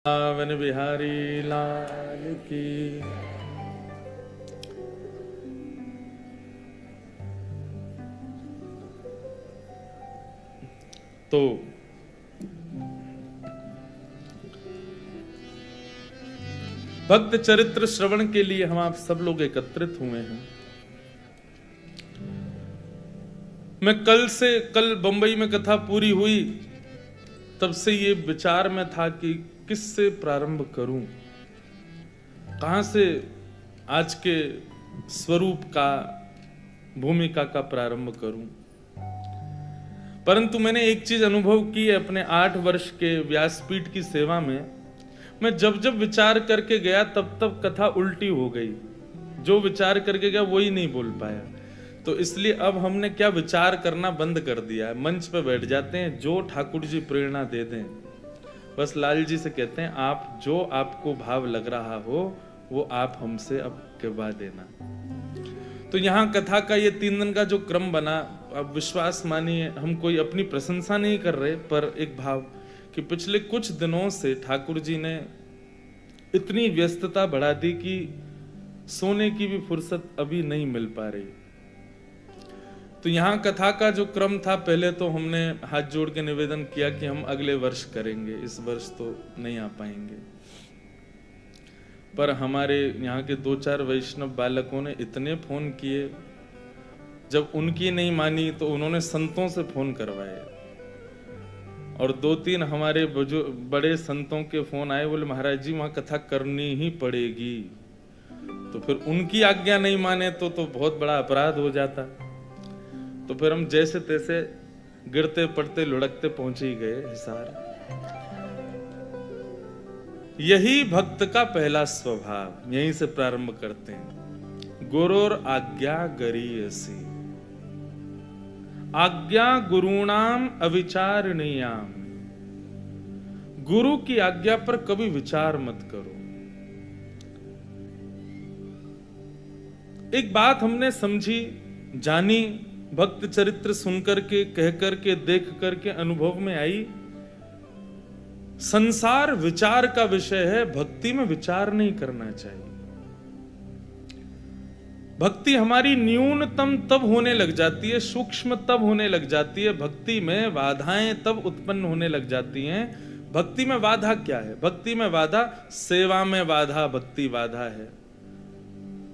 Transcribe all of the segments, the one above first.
One Bihari लाल की। तो भक्त चरित्र श्रवण के लिए हम आप सब लोग एकत्रित हुए हैं। मैं कल बंबई में कथा पूरी हुई, तब से ये विचार में था कि किससे प्रारंभ करूं, कहां से आज के स्वरूप का, भूमिका का प्रारंभ करूं। परंतु मैंने एक चीज अनुभव की है अपने 8 वर्ष के व्यासपीठ की सेवा में। मैं जब जब विचार करके गया तब तब कथा उल्टी हो गई। जो विचार करके गया वही नहीं बोल पाया। तो इसलिए अब हमने क्या विचार करना बंद कर दिया है। मंच पे बैठ जाते हैं, जो ठाकुर जी प्रेरणा दे दें, बस लाल जी से कहते हैं आप जो आपको भाव लग रहा हो वो आप हमसे अब कहवा देना। तो यहाँ कथा का ये 3 दिन का जो क्रम बना, अब विश्वास मानिए हम कोई अपनी प्रशंसा नहीं कर रहे, पर एक भाव कि पिछले कुछ दिनों से ठाकुर जी ने इतनी व्यस्तता बढ़ा दी कि सोने की भी फुर्सत अभी नहीं मिल पा रही। तो यहाँ कथा का जो क्रम था, पहले तो हमने हाथ जोड़ के निवेदन किया कि हम अगले वर्ष करेंगे, इस वर्ष तो नहीं आ पाएंगे। पर हमारे यहाँ के 2-4 वैष्णव बालकों ने इतने फोन किए, जब उनकी नहीं मानी तो उन्होंने संतों से फोन करवाए, और 2-3 हमारे बड़े संतों के फोन आए, बोले महाराज जी वहां कथा करनी ही पड़ेगी। तो फिर उनकी आज्ञा नहीं माने तो बहुत बड़ा अपराध हो जाता। तो फिर हम जैसे तैसे गिरते पड़ते लुढ़कते पहुंच ही गए हिसार। यही भक्त का पहला स्वभाव, यहीं से प्रारंभ करते हैं। गुरुर आज्ञा गरीयसी, आज्ञा गुरुणाम अविचारणीयाम। गुरु की आज्ञा पर कभी विचार मत करो। एक बात हमने समझी, जानी, भक्त चरित्र सुन करके, कह करके, देख करके अनुभव में आई, संसार विचार का विषय है, भक्ति में विचार नहीं करना चाहिए। भक्ति हमारी न्यूनतम तब होने लग जाती है, सूक्ष्म तब होने लग जाती है, भक्ति में बाधाएं तब उत्पन्न होने लग जाती हैं। भक्ति में बाधा क्या है? भक्ति में बाधा, सेवा में बाधा भक्ति बाधा है।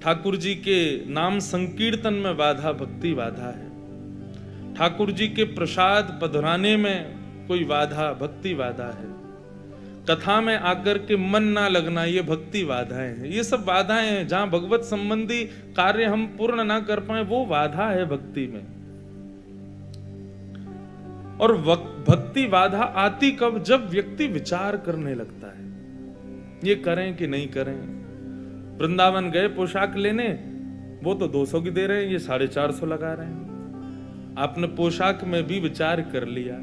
ठाकुर जी के नाम संकीर्तन में बाधा भक्ति बाधा है। ठाकुर जी के प्रसाद पधराने में कोई बाधा भक्ति बाधा है। कथा में आकर के मन ना लगना, ये भक्ति बाधाएं हैं। ये सब बाधाएं हैं। जहां भगवत संबंधी कार्य हम पूर्ण ना कर पाए, वो बाधा है भक्ति में। और भक्ति बाधा आती कब? जब व्यक्ति विचार करने लगता है, ये करें कि नहीं करें। वृंदावन गए पोशाक लेने, वो तो 200 की दे रहे हैं, ये 450 लगा रहे हैं। आपने पोशाक में भी विचार कर लिया,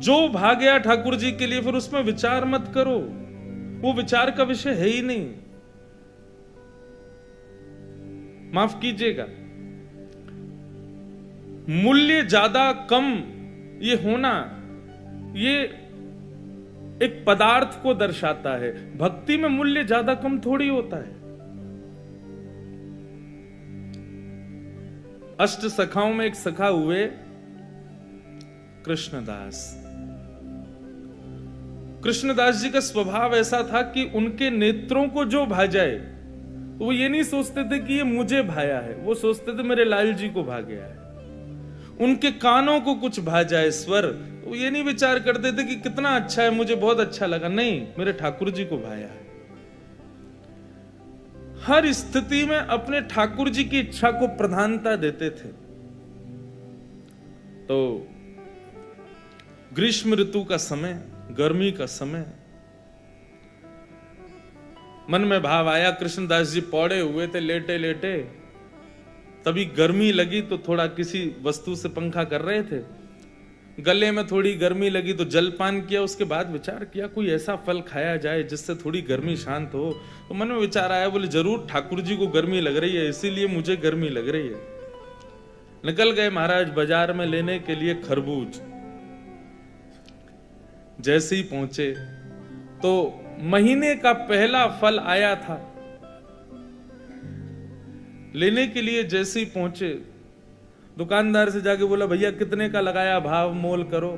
जो भाग्या ठाकुर जी के लिए, फिर उसमें विचार मत करो, वो विचार का विषय है ही नहीं। माफ कीजिएगा, मूल्य ज्यादा कम ये होना, ये एक पदार्थ को दर्शाता है। भक्ति में मूल्य ज्यादा कम थोड़ी होता है। अष्ट सखाओं में एक सखा हुए कृष्णदास। कृष्णदास जी का स्वभाव ऐसा था कि उनके नेत्रों को जो भा जाए, तो वो ये नहीं सोचते थे कि ये मुझे भाया है, वो सोचते थे मेरे लाल जी को भा गया है। उनके कानों को कुछ भा जाए स्वर, तो ये नहीं विचार करते थे कि कितना अच्छा है, मुझे बहुत अच्छा लगा, नहीं, मेरे ठाकुर जी को भाया है। हर स्थिति में अपने ठाकुर जी की इच्छा को प्रधानता देते थे। तो ग्रीष्म ऋतु का समय, गर्मी का समय, मन में भाव आया, कृष्णदास जी पौड़े हुए थे लेटे लेटे, तभी गर्मी लगी तो थोड़ा किसी वस्तु से पंखा कर रहे थे, गले में थोड़ी गर्मी लगी तो जलपान किया। उसके बाद विचार किया कोई ऐसा फल खाया जाए जिससे थोड़ी गर्मी शांत हो। तो मन में विचार आया, बोले जरूर ठाकुर जी को गर्मी लग रही है, इसीलिए मुझे गर्मी लग रही है। निकल गए महाराज बाजार में लेने के लिए खरबूज। जैसे ही पहुंचे तो महीने का पहला फल आया था। लेने के लिए जैसे ही पहुंचे, दुकानदार से जाके बोला, भैया कितने का लगाया, भाव मोल करो।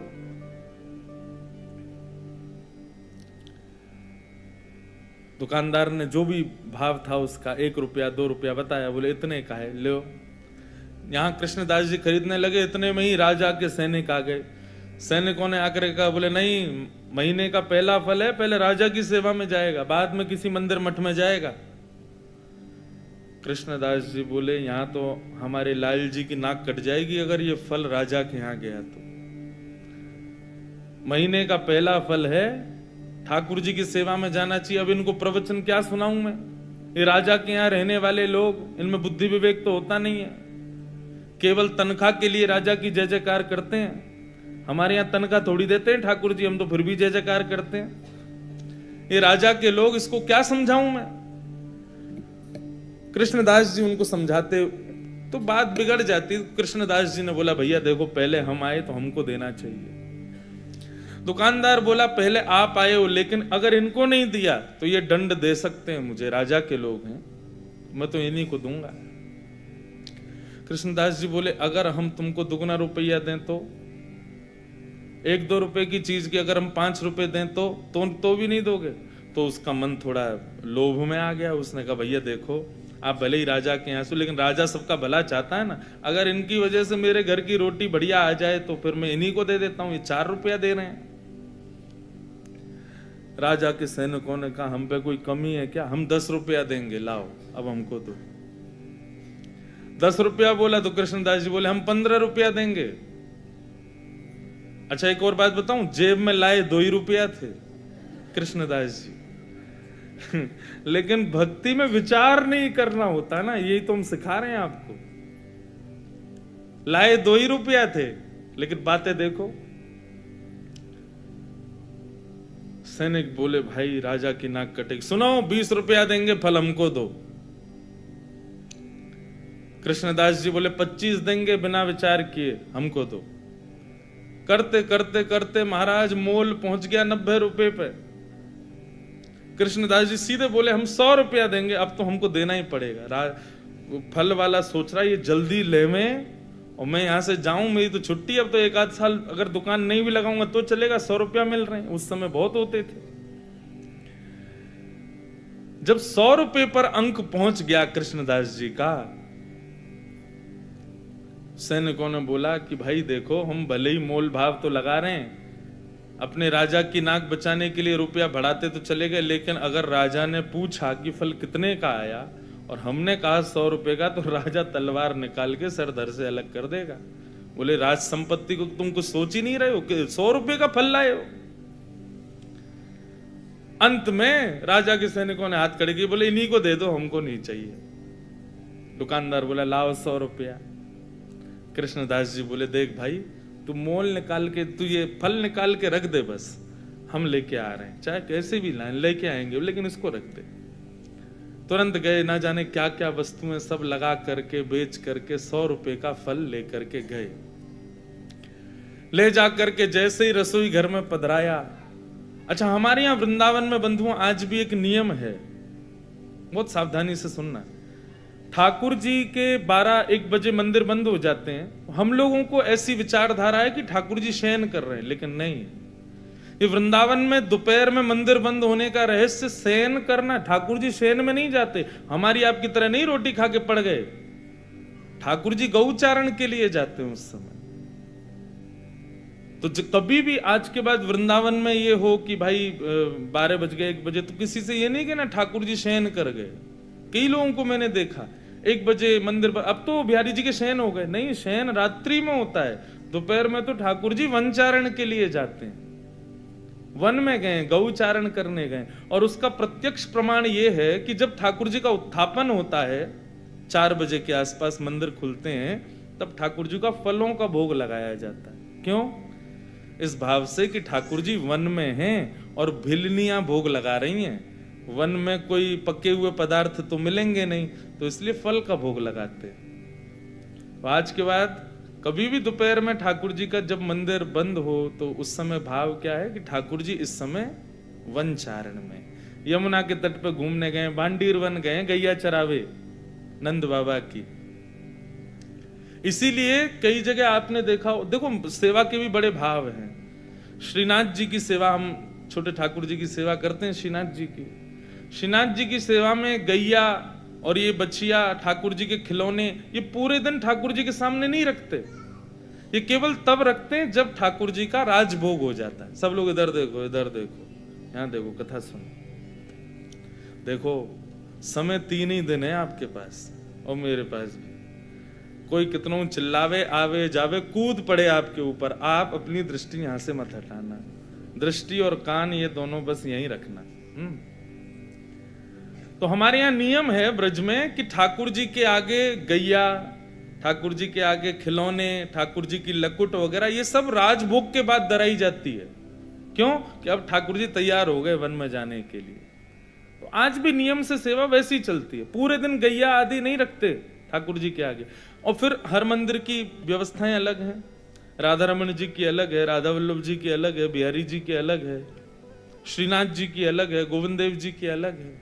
दुकानदार ने जो भी भाव था उसका 1 रुपया 2 रुपया बताया। बोले इतने का है, लो। यहां कृष्णदास जी खरीदने लगे, इतने में ही राजा के सैनिक आ गए। सैनिकों ने आकर कहा, बोले नहीं, महीने का पहला फल है, पहले राजा की सेवा में जाएगा, बाद में किसी मंदिर मठ में जाएगा। कृष्णदास जी बोले, यहां तो हमारे लाल जी की नाक कट जाएगी अगर ये फल राजा के यहां गया तो। महीने का पहला फल है, ठाकुर जी की सेवा में जाना चाहिए। अब इनको प्रवचन क्या सुनाऊं मैं? ये राजा के यहां रहने वाले लोग, इनमें बुद्धि विवेक तो होता नहीं है, केवल तनख्वाह के लिए राजा की जय जयकार करते हैं। हमारे यहां तनख्वाह थोड़ी देते हैं ठाकुर जी, हम तो फिर भी जय जयकार करते हैं। ये राजा के लोग, इसको क्या समझाऊं मैं? कृष्णदास जी उनको समझाते तो बात बिगड़ जाती। कृष्णदास जी ने बोला, भैया देखो, पहले हम आए तो हमको देना चाहिए। दुकानदार बोला, पहले आप आए हो, लेकिन अगर इनको नहीं दिया तो ये दंड दे सकते हैं मुझे, राजा के लोग हैं, मैं तो इन्हीं को दूंगा। कृष्णदास जी बोले, अगर हम तुमको दुगना रुपया दें तो? 1-2 रुपए की चीज की अगर हम 5 रुपए दें तो भी नहीं दोगे? तो उसका मन थोड़ा लोभ में आ गया। उसने कहा, भैया देखो, आप भले ही राजा के यहाँ से, लेकिन राजा सबका भला चाहता है ना। अगर इनकी वजह से मेरे घर की रोटी बढ़िया आ जाए तो फिर मैं इन्हीं को दे देता हूं, ये 4 रुपया दे रहे हैं। राजा के सैनिकों ने कहा, हम पे कोई कमी है क्या? हम 10 रुपया देंगे, लाओ अब हमको दो। 10 रुपया बोला तो कृष्णदास जी बोले, हम 15 रुपया देंगे। अच्छा, एक और बात बताऊं, जेब में लाए 2 ही रुपया थे कृष्णदास जी। लेकिन भक्ति में विचार नहीं करना होता ना, यही तो हम सिखा रहे हैं आपको। लाए 2 ही रुपया थे, लेकिन बातें देखो। सैनिक बोले, भाई राजा की नाक कटेगी। सुनो, 20 रुपया देंगे, फल हमको दो। कृष्णदास जी बोले, 25 देंगे, बिना विचार किए, हमको दो। करते करते करते महाराज मोल पहुंच गया 90 रुपए पे। कृष्णदास जी सीधे बोले, हम 100 रुपया देंगे, अब तो हमको देना ही पड़ेगा। फल वाला सोच रहा है ये जल्दी ले में, और मैं यहां से जाऊं, मेरी तो छुट्टी, अब तो 1-8 साल अगर दुकान नहीं भी लगाऊंगा तो चलेगा, 100 रुपया मिल रहे हैं, उस समय बहुत होते थे। जब 100 रुपए पर अंक पहुंच गया कृष्णदास जी का, सैनिकों ने बोला कि भाई देखो, हम भले ही मोल भाव तो लगा रहे हैं, अपने राजा की नाक बचाने के लिए रुपया बढ़ाते तो चले गए, लेकिन अगर राजा ने पूछा कि फल कितने का आया और हमने कहा 100 रुपए का, तो राजा तलवार निकाल के सर धर से अलग कर देगा। बोले, राज संपत्ति को तुम कुछ सोच ही नहीं रहे हो कि 100 रुपए का फल लाए हो? अंत में राजा के सैनिकों ने हाथ खड़े किए, बोले इन्हीं को दे दो, हमको नहीं चाहिए। दुकानदार बोला, लाओ 100 रुपया। कृष्णदास जी बोले, देख भाई, तू मोल निकाल के, तू ये फल निकाल के रख दे, बस हम लेके आ रहे हैं, चाहे कैसे भी लाएं, लेके आएंगे, लेकिन इसको रख दे। तुरंत गए, ना जाने क्या क्या वस्तुएं सब लगा करके बेच करके 100 रुपए का फल लेकर के गए। ले जाकर के जैसे ही रसोई घर में पधराया। अच्छा, हमारे यहां वृंदावन में बंधुओं आज भी एक नियम है, बहुत सावधानी से सुनना। ठाकुर जी के 12-1 बजे मंदिर बंद हो जाते हैं। हम लोगों को ऐसी विचारधारा है कि ठाकुर जी शयन कर रहे हैं, लेकिन नहीं। ये वृंदावन में दोपहर में मंदिर बंद होने का रहस्य शयन करना। ठाकुर जी शयन में नहीं जाते, हमारी आपकी तरह नहीं रोटी खा के पड़ गए। ठाकुर जी गौचारण के लिए जाते हैं उस समय। तो कभी भी आज के बाद वृंदावन में ये हो कि भाई 12 बज गए 1 बजे, तो किसी से ये नहीं कहना ठाकुर जी शयन कर गए। कई लोगों को मैंने देखा 1 बजे मंदिर पर, अब तो बिहारी जी के शयन हो गए। नहीं, शयन रात्रि में होता है। दोपहर में तो ठाकुर जी वनचारण के लिए जाते हैं, वन में गए, गौचारण करने गए। और उसका प्रत्यक्ष प्रमाण यह है कि जब ठाकुर जी का उत्थापन होता है, 4 बजे के आसपास मंदिर खुलते हैं, तब ठाकुर जी का फलों का भोग लगाया जाता है। क्यों? इस भाव से कि ठाकुर जी वन में हैं और भिलनियां भोग लगा रही हैं। वन में कोई पके हुए पदार्थ तो मिलेंगे नहीं, तो इसलिए फल का भोग लगाते हैं। तो आज के बाद कभी भी दोपहर में ठाकुर जी का जब मंदिर बंद हो, तो उस समय भाव क्या है कि ठाकुर जी इस समय वन चारण में, यमुना के तट पे घूमने गए, भांडीर वन गए, गैया चरावे नंद बाबा की। इसीलिए कई जगह आपने देखा, देखो सेवा के भी बड़े भाव हैं। श्रीनाथ जी की सेवा, हम छोटे ठाकुर जी की सेवा करते हैं, श्रीनाथ जी की। श्रीनाथ जी की सेवा में गैया और ये बछिया, ठाकुर जी के खिलौने, ये पूरे दिन ठाकुर जी के सामने नहीं रखते। ये केवल तब रखते हैं जब ठाकुर जी का राजभोग हो जाता है। सब लोग इधर देखो, इधर देखो, यहां देखो, कथा सुनो। देखो समय 3 ही दिन है आपके पास और मेरे पास भी। कोई कितनों चिल्लावे, आवे जावे, कूद पड़े आपके ऊपर, आप अपनी दृष्टि यहां से मत हटाना। दृष्टि और कान ये दोनों बस यहीं रखना। तो हमारे यहाँ नियम है ब्रज में कि ठाकुर जी के आगे गैया, ठाकुर जी के आगे खिलौने, ठाकुर जी की लकुट वगैरह, ये सब राजभोग के बाद दराई जाती है। क्यों? कि अब ठाकुर जी तैयार हो गए वन में जाने के लिए। तो आज भी नियम से सेवा वैसी चलती है, पूरे दिन गैया आदि नहीं रखते ठाकुर जी के आगे। और फिर हर मंदिर की व्यवस्थाएं अलग हैं। राधा रमन जी की अलग है, राधा वल्लभ जी की अलग है, बिहारी जी की अलग है, श्रीनाथ जी की अलग है, गोविंद देव जी की अलग है।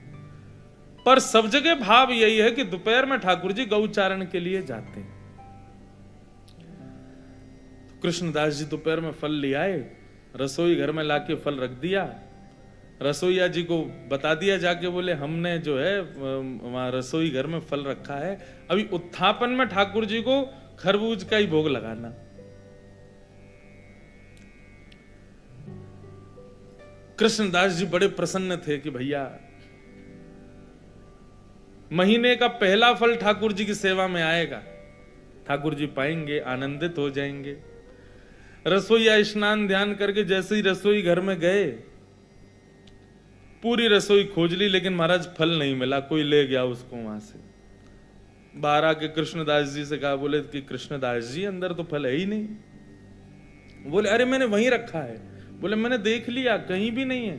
पर सब जगह भाव यही है कि दोपहर में ठाकुर जी गौचारण के लिए जाते हैं। कृष्णदास जी दोपहर में फल ले आए, रसोई घर में लाके फल रख दिया। रसोईया जी को बता दिया जाके, बोले हमने जो है वहां रसोई घर में फल रखा है, अभी उत्थापन में ठाकुर जी को खरबूज का ही भोग लगाना। कृष्णदास जी बड़े प्रसन्न थे कि भैया महीने का पहला फल ठाकुर जी की सेवा में आएगा, ठाकुर जी पाएंगे, आनंदित हो जाएंगे। रसोईया स्नान ध्यान करके जैसे ही रसोई घर में गए, पूरी रसोई खोज ली, लेकिन महाराज फल नहीं मिला, कोई ले गया उसको वहां से। बाहर आके कृष्णदास जी से कहा, बोले कि कृष्णदास जी अंदर तो फल है ही नहीं। बोले अरे मैंने वहीं रखा है। बोले मैंने देख लिया, कहीं भी नहीं है,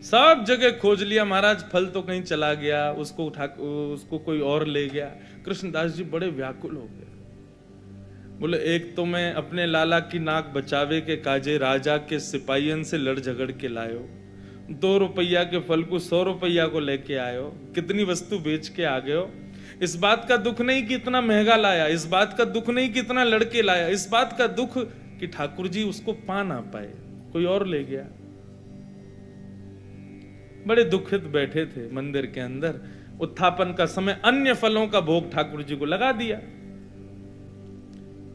सब जगह खोज लिया महाराज, फल तो कहीं चला गया, उसको कोई और ले गया। कृष्णदास जी बड़े व्याकुल हो गए। बोले एक तो मैं अपने लाला की नाक बचावे के काजे राजा के सिपाहियन से लड़ झगड़ के लायो, 2 रुपया के फल को 100 रुपया को लेके आयो, कितनी वस्तु बेच के आ गए हो। इस बात का दुख नहीं कि इतना महंगा लाया, इस बात का दुख नहीं कि इतना लड़के लाया, इस बात का दुख कि ठाकुर जी उसको पा ना पाए, कोई और ले गया। बड़े दुखित बैठे थे मंदिर के अंदर। उत्थापन का समय अन्य फलों का भोग ठाकुर जी को लगा दिया,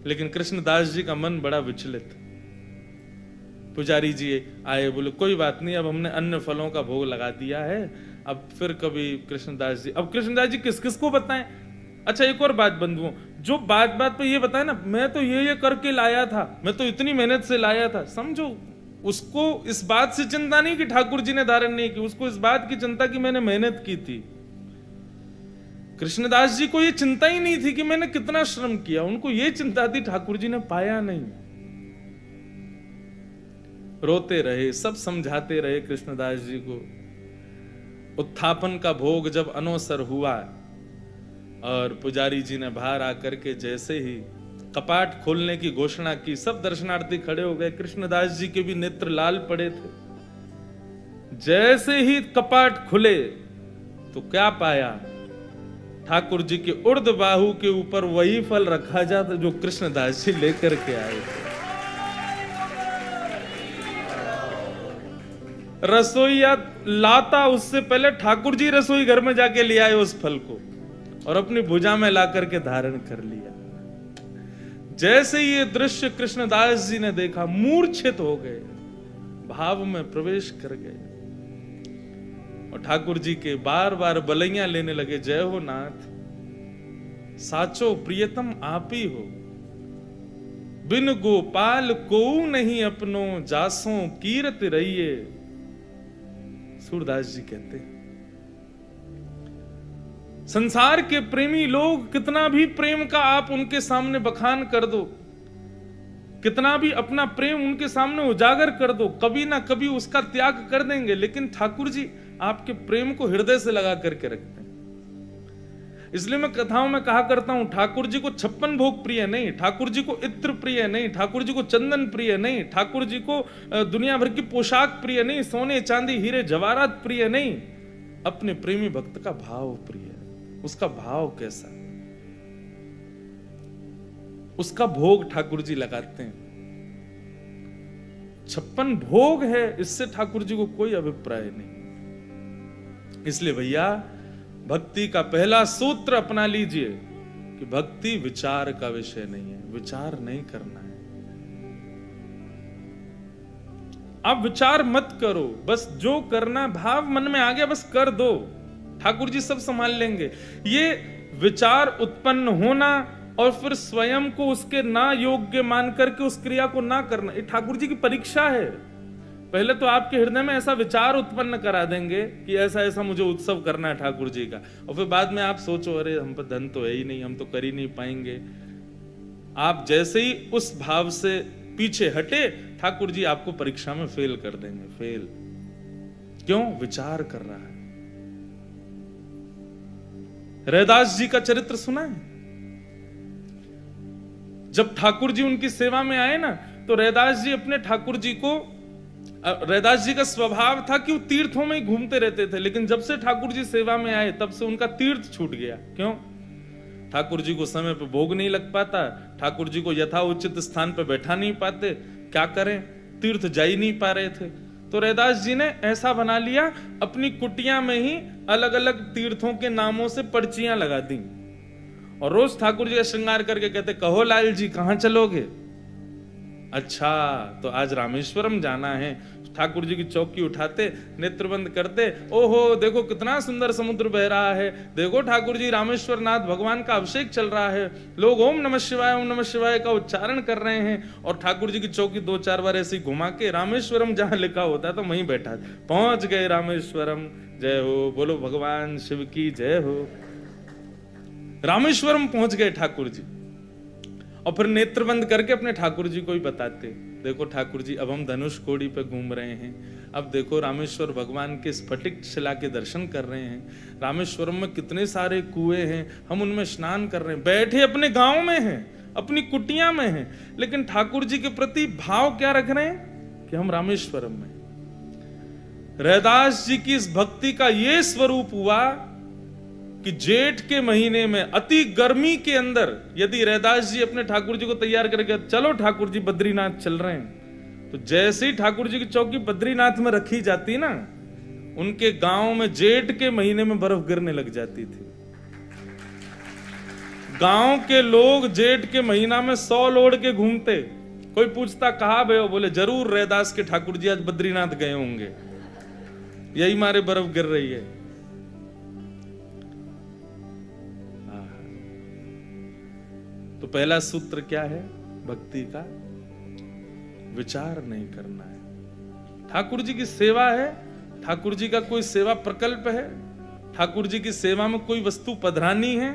लेकिन कृष्णदास जी का मन बड़ा विचलित। पुजारी जी आए, बोले कोई बात नहीं, अब हमने अन्य फलों का भोग लगा दिया है, अब फिर कभी कृष्णदास जी, अब कृष्णदास जी किस किस को बताएं। अच्छा एक और बात बंधुओं, जो बात बात पे ये बताए ना, मैं तो ये करके लाया था, मैं तो इतनी मेहनत से लाया था, समझो उसको इस बात से चिंता नहीं कि ठाकुर जी ने धारण नहीं की, उसको इस बात की चिंता कि मैंने मेहनत की थी। कृष्णदास जी को ये चिंता ही नहीं थी कि मैंने कितना श्रम किया, उनको ये चिंता थी ठाकुर जी ने पाया नहीं। रोते रहे, सब समझाते रहे कृष्णदास जी को। उत्थापन का भोग जब अनोसर हुआ और पुजारी जी ने बाहर आकर के जैसे ही कपाट खोलने की घोषणा की, सब दर्शनार्थी खड़े हो गए। कृष्णदास जी के भी नेत्र लाल पड़े थे। जैसे ही कपाट खुले तो क्या पाया, ठाकुर जी के उर्ध बाहु के ऊपर वही फल रखा जाता जो कृष्णदास जी लेकर के आए थे। रसोईया लाता उससे पहले ठाकुर जी रसोई घर में जाके ले आए उस फल को और अपनी भुजा में ला करके धारण कर लिया। जैसे ये दृश्य कृष्णदास जी ने देखा, मूर्छित हो गए, भाव में प्रवेश कर गए और ठाकुर जी के बार बार बलैया लेने लगे। जय हो नाथ, साचो प्रियतम आप ही हो, बिन गोपाल को नहीं अपनो, जासों कीरत रहिए। सूरदास जी कहते हैं संसार के प्रेमी लोग कितना भी प्रेम का आप उनके सामने बखान कर दो, कितना भी अपना प्रेम उनके सामने उजागर कर दो, कभी ना कभी उसका त्याग कर देंगे। लेकिन ठाकुर जी आपके प्रेम को हृदय से लगा करके रखते हैं। इसलिए मैं कथाओं में कहा करता हूं, ठाकुर जी को 56 भोग प्रिय नहीं, ठाकुर जी को इत्र प्रिय नहीं, ठाकुर जी को चंदन प्रिय नहीं, ठाकुर जी को दुनिया भर की पोशाक प्रिय नहीं, सोने चांदी हीरे जवाहरात प्रिय नहीं, अपने प्रेमी भक्त का भाव प्रिय है। उसका भाव कैसा, उसका भोग ठाकुर जी लगाते हैं। 56 भोग है, इससे ठाकुर जी को कोई अभिप्राय नहीं। इसलिए भैया भक्ति का पहला सूत्र अपना लीजिए कि भक्ति विचार का विषय नहीं है, विचार नहीं करना है। आप विचार मत करो, बस जो करना भाव मन में आ गया बस कर दो, ठाकुर जी सब संभाल लेंगे। ये विचार उत्पन्न होना और फिर स्वयं को उसके ना योग्य मान करके उस क्रिया को ना करना, ये ठाकुर जी की परीक्षा है। पहले तो आपके हृदय में ऐसा विचार उत्पन्न करा देंगे कि ऐसा ऐसा मुझे उत्सव करना है ठाकुर जी का, और फिर बाद में आप सोचो अरे हम पर धन तो है ही नहीं, हम तो कर ही नहीं पाएंगे। आप जैसे ही उस भाव से पीछे हटे, ठाकुर जी आपको परीक्षा में फेल कर देंगे। फेल क्यों? विचार कर रहा है। रैदास जी का चरित्र सुना है? जब ठाकुर जी उनकी सेवा में आए ना, तो रैदास जी अपने ठाकुर जी को, रैदास जी का स्वभाव था कि वो तीर्थों में ही घूमते रहते थे, लेकिन जब से ठाकुर जी सेवा में आए तब से उनका तीर्थ छूट गया। क्यों? ठाकुर जी को समय पे भोग नहीं लग पाता, ठाकुर जी को यथा उचित स्थान पे बैठा नहीं पाते, क्या करें, तीर्थ जा ही नहीं पा रहे थे। तो रैदास जी ने ऐसा बना लिया, अपनी कुटिया में ही अलग अलग तीर्थों के नामों से पर्चियां लगा दी, और रोज ठाकुर जी का श्रृंगार करके कहते, कहो लाल जी कहां चलोगे? अच्छा तो आज रामेश्वरम जाना है। ठाकुर जी की चौकी उठाते, नेत्रबंद करते, ओहो देखो कितना सुंदर समुद्र बह रहा है, देखो ठाकुर जी रामेश्वर नाथ भगवान का अभिषेक चल रहा है, लोग ओम नमः शिवाय का उच्चारण कर रहे हैं, और ठाकुर जी की चौकी 2-4 बार ऐसे घुमा के रामेश्वरम जहां लिखा होता है तो वहीं बैठा, पहुंच गए रामेश्वरम, जय हो, बोलो भगवान शिव की जय हो। रामेश्वरम पहुंच गए ठाकुर जी, और फिर नेत्र बंद करके अपने ठाकुर जी को ही बताते, देखो ठाकुर जी अब हम धनुष कोड़ी पे घूम रहे हैं, अब देखो रामेश्वर भगवान के स्फटिक शिला के दर्शन कर रहे हैं, रामेश्वरम में कितने सारे कुएं हैं, हम उनमें स्नान कर रहे हैं, बैठे अपने गांव में हैं, अपनी कुटिया में हैं, लेकिन ठाकुर जी के प्रति भाव क्या रख रहे हैं कि हम रामेश्वरम में। रैदास जी की इस भक्ति का ये स्वरूप हुआ कि जेठ के महीने में अति गर्मी के अंदर यदि रैदास जी अपने ठाकुर जी को तैयार करके, चलो ठाकुर जी बद्रीनाथ चल रहे हैं, तो जैसे ही ठाकुर जी की चौकी बद्रीनाथ में रखी जाती ना, उनके गांव में जेठ के महीने में बर्फ गिरने लग जाती थी। गांव के लोग जेठ के महीना में 100 लोड़ के घूमते, कोई पूछता कहां गए हो, बोले जरूर रैदास के ठाकुर जी आज बद्रीनाथ गए होंगे, यही मारे बर्फ गिर रही है। तो पहला सूत्र क्या है भक्ति का? विचार नहीं करना है। ठाकुर जी की सेवा है, ठाकुर जी का कोई सेवा प्रकल्प है, ठाकुर जी की सेवा में कोई वस्तु पधरानी है,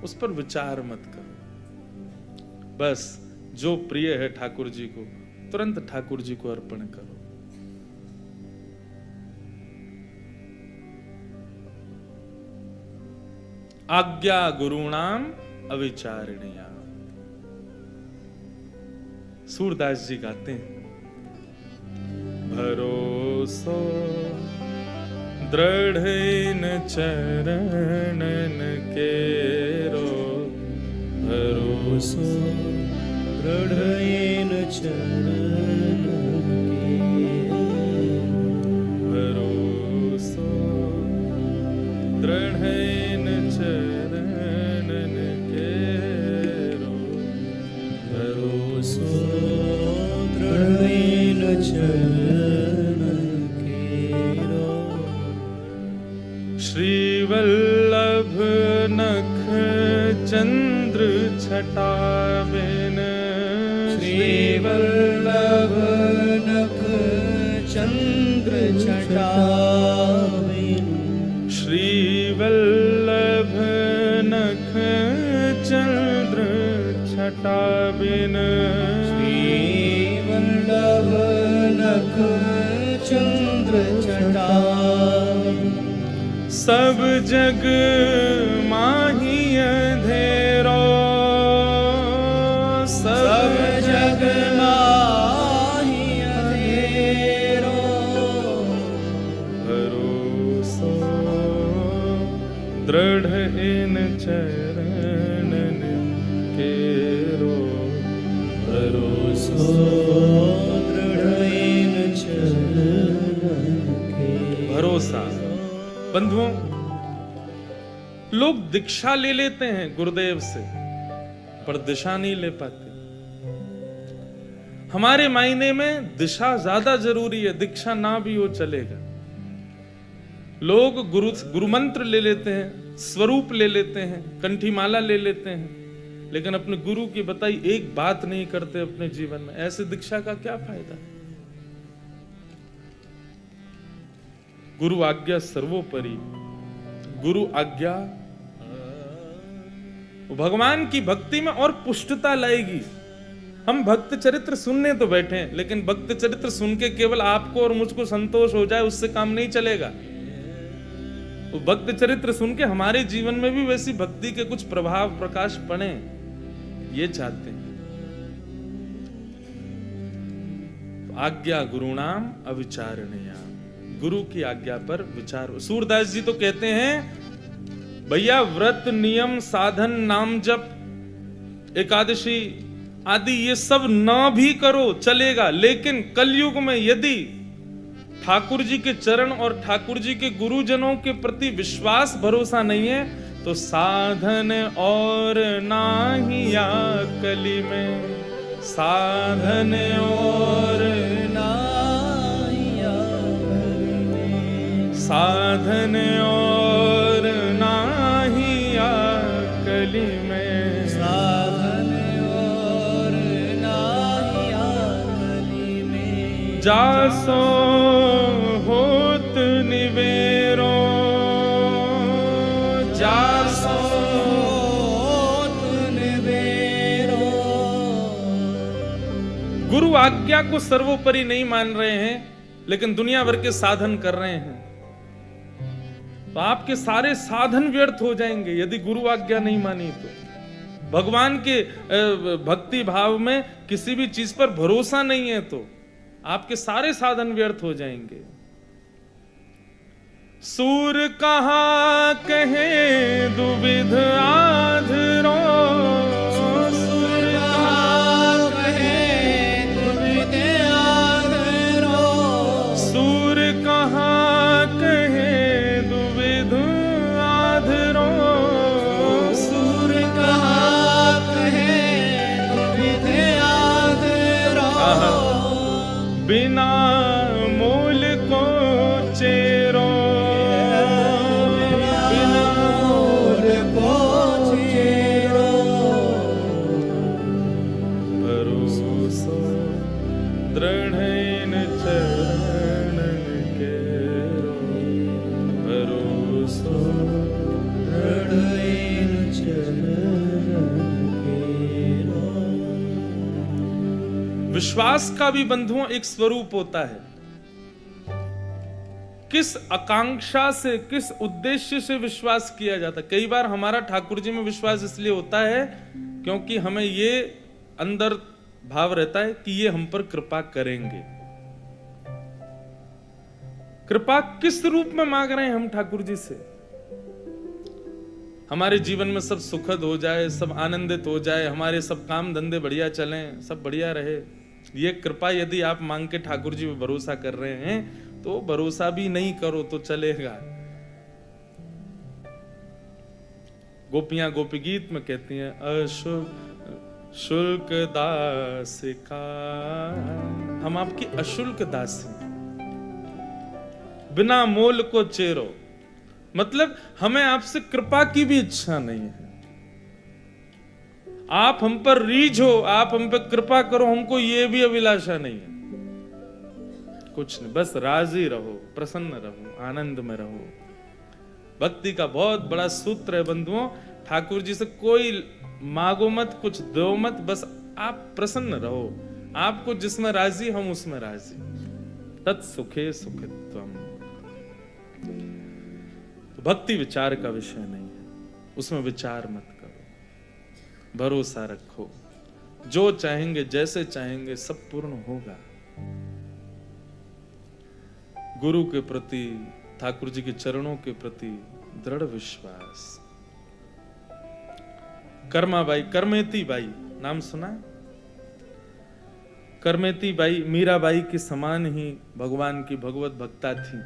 उस पर विचार मत करो। बस जो प्रिय है ठाकुर जी को तुरंत ठाकुर जी को अर्पण करो। आज्ञा गुरुणाम अविचारणीया। सूरदास जी गाते हैं, भरोसो दृढ़ इन चरणन केरो, भरोसो दृढ़ इन चरणन केरो, भरोसो दृढ़ इन चरणन केरो, भरोसो दृढ़ इन चरणन केरो। श्री वल्लभ नख चंद्र छटा बिन, श्री वल्लभ नख चंद्र छटा बिन, श्री वल्लभ नख चंद्र छटा बिन, श्री वल्लभ नख चंद्र छटा बिन, सब जग माही अंधेरो, सब जग माही अंधेरो, भरोसो दृढ़ इन चरणन केरो, भरोसो दृढ़ इन चरणन केरो। भरोसा। बंधुओं, लोग दीक्षा ले लेते हैं गुरुदेव से, पर दिशा नहीं ले पाते। हमारे मायने में दिशा ज्यादा जरूरी है, दीक्षा ना भी हो चलेगा। लोग गुरु मंत्र ले लेते हैं, स्वरूप ले लेते हैं, कंठी माला ले लेते हैं, लेकिन अपने गुरु की बताई एक बात नहीं करते अपने जीवन में। ऐसे दीक्षा का क्या फायदा? गुरु आज्ञा सर्वोपरि। गुरु आज्ञा भगवान की भक्ति में और पुष्टता लाएगी। हम भक्त चरित्र सुनने तो बैठे हैं, लेकिन भक्त चरित्र सुन के केवल आपको और मुझको संतोष हो जाए उससे काम नहीं चलेगा। वो भक्त चरित्र सुन के हमारे जीवन में भी वैसी भक्ति के कुछ प्रभाव प्रकाश पड़े, ये चाहते हैं। तो आज्ञा गुरुणाम अविचारणीया, गुरु की आज्ञा पर विचार। सूरदास जी तो कहते हैं भैया, व्रत नियम साधन नाम जप एकादशी आदि ये सब ना भी करो चलेगा, लेकिन कलयुग में यदि ठाकुर जी के चरण और ठाकुर जी के गुरुजनों के प्रति विश्वास भरोसा नहीं है तो साधन और नाहिया कली में, साधन और नाहिया कली में, साधन और नाहिया कली में, साधन और नाहिया कली में, जासो होत निवेरो, जासो होत निवेरो। गुरु आज्ञा को सर्वोपरि नहीं मान रहे हैं, लेकिन दुनिया भर के साधन कर रहे हैं, तो आपके सारे साधन व्यर्थ हो जाएंगे यदि गुरु आज्ञा नहीं मानी तो। भगवान के भक्ति भाव में किसी भी चीज पर भरोसा नहीं है तो आपके सारे साधन व्यर्थ हो जाएंगे। सूर कहाँ कहे दुविध आधरो, सूर कहाँ कहे दुविध आधरो, सूर कहाँ कहे दुविध आधरो, सूर कहाँ कहे दुविध आधरो, बिना मूल को चेरो, बिना मूल को चेरो, भरोसो दृढ़ इन चरणन केरो, भरोसो दृढ़ इन चरणन केरो। विश्वास का भी बंधुओं एक स्वरूप होता है। किस आकांक्षा से, किस उद्देश्य से विश्वास किया जाता है। कई बार हमारा ठाकुर जी में विश्वास इसलिए होता है क्योंकि हमें ये अंदर भाव रहता है कि ये हम पर कृपा करेंगे। कृपा किस रूप में मांग रहे हैं हम ठाकुर जी से? हमारे जीवन में सब सुखद हो जाए, सब आनंदित हो जाए, हमारे सब काम धंधे बढ़िया चलें, सब बढ़िया रहे, ये कृपा यदि आप मांग के ठाकुर जी पे भरोसा कर रहे हैं तो भरोसा भी नहीं करो तो चलेगा। गोपियां गोपी गीत में कहती हैं अशुल्क दास का, हम आपकी अशुल्क दासी, बिना मोल को चेरो, मतलब हमें आपसे कृपा की भी इच्छा नहीं है। आप हम पर रीझ हो, आप हम पर कृपा करो, हमको ये भी अभिलाषा नहीं है, कुछ नहीं, बस राजी रहो, प्रसन्न रहो, आनंद में रहो। भक्ति का बहुत बड़ा सूत्र है बंधुओं, ठाकुर जी से कोई मांगो मत, कुछ दो मत, बस आप प्रसन्न रहो। आपको जिसमें राजी, हम उसमें राजी। तत्सुखे सुखित्वम। तो भक्ति विचार का विषय नहीं है, उसमें विचार मत करो, भरोसा रखो, जो चाहेंगे जैसे चाहेंगे सब पूर्ण होगा। गुरु के प्रति, ठाकुर जी के चरणों के प्रति दृढ़ विश्वास। कर्माबाई, करमेती बाई नाम सुना है? करमेती बाई मीराबाई के समान ही भगवान की भगवत भक्ता थी।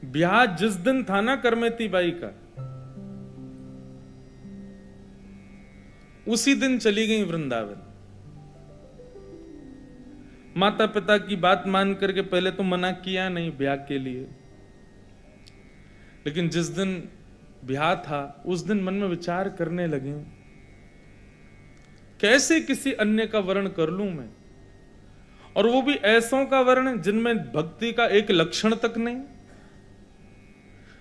ब्याह जिस दिन था ना करमेती बाई का, उसी दिन चली गई वृंदावन। माता पिता की बात मान करके पहले तो मना किया नहीं ब्याह के लिए, लेकिन जिस दिन ब्याह था उस दिन मन में विचार करने लगे, कैसे किसी अन्य का वर्ण कर लूं मैं, और वो भी ऐसों का वर्ण जिनमें भक्ति का एक लक्षण तक नहीं।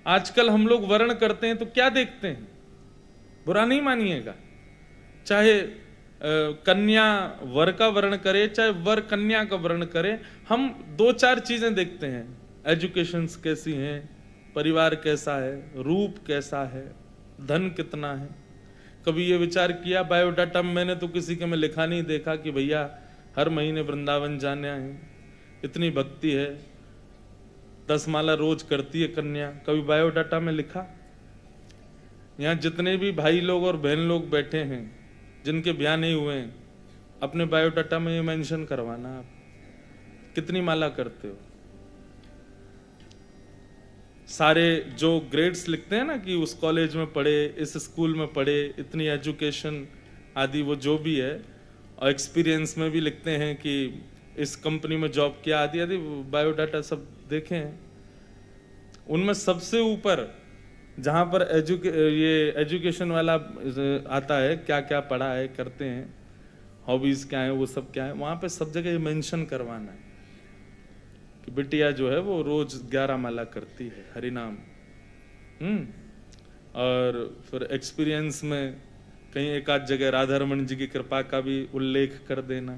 आजकल हम लोग वर्ण करते हैं तो क्या देखते हैं, बुरा नहीं मानिएगा, चाहे कन्या वर का वर्ण करे चाहे वर कन्या का वर्ण करे, हम दो चार चीजें देखते हैं। एजुकेशंस कैसी हैं, परिवार कैसा है, रूप कैसा है, धन कितना है। कभी ये विचार किया बायोडाटा में, मैंने तो किसी के में लिखा नहीं देखा कि भैया हर महीने वृंदावन जाना है, इतनी भक्ति है, 10 माला रोज करती है कन्या, कभी बायोडाटा में लिखा? यहाँ जितने भी भाई लोग और बहन लोग बैठे हैं जिनके ब्याह नहीं हुए हैं, अपने बायोडाटा में ये मेंशन करवाना आप कितनी माला करते हो। सारे जो ग्रेड्स लिखते हैं ना कि उस कॉलेज में पढ़े, इस स्कूल में पढ़े, इतनी एजुकेशन आदि, वो जो भी है, और एक्सपीरियंस में भी लिखते हैं कि इस कंपनी में जॉब किया आदि आदि, बायोडाटा सब देखे हैं। उनमें सबसे ऊपर जहां पर ये एजुकेशन वाला आता है, क्या क्या पढ़ा है, करते हैं, हॉबीज क्या है, वो सब क्या है, वहां पे सब जगह ये मेंशन करवाना है कि बिटिया जो है वो रोज 11 माला करती है हरिनाम। और फिर एक्सपीरियंस में कहीं एक आध जगह राधा रमन जी की कृपा का भी उल्लेख कर देना।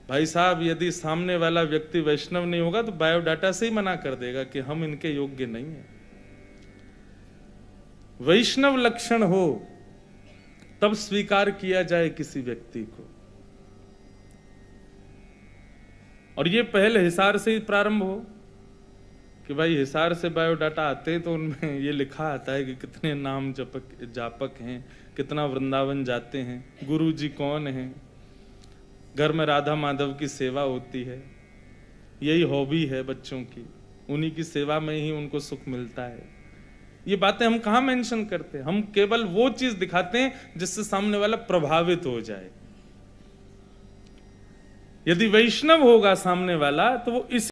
भाई साहब, यदि सामने वाला व्यक्ति वैष्णव नहीं होगा तो बायोडाटा से ही मना कर देगा कि हम इनके योग्य नहीं है। वैष्णव लक्षण हो तब स्वीकार किया जाए किसी व्यक्ति को, और ये पहले हिसार से ही प्रारंभ हो कि भाई हिसार से बायोडाटा आते हैं तो उनमें ये लिखा आता है कि कितने नाम जापक हैं, कितना वृंदावन जाते हैं, गुरु जी कौन हैं, घर में राधा माधव की सेवा होती है, यही हॉबी है बच्चों की, उन्हीं की सेवा में ही उनको सुख मिलता है। ये बातें हम कहाँ मेंशन करते हैं? हम केवल वो चीज दिखाते हैं जिससे सामने वाला प्रभावित हो जाए। यदि वैष्णव होगा सामने वाला तो वो इस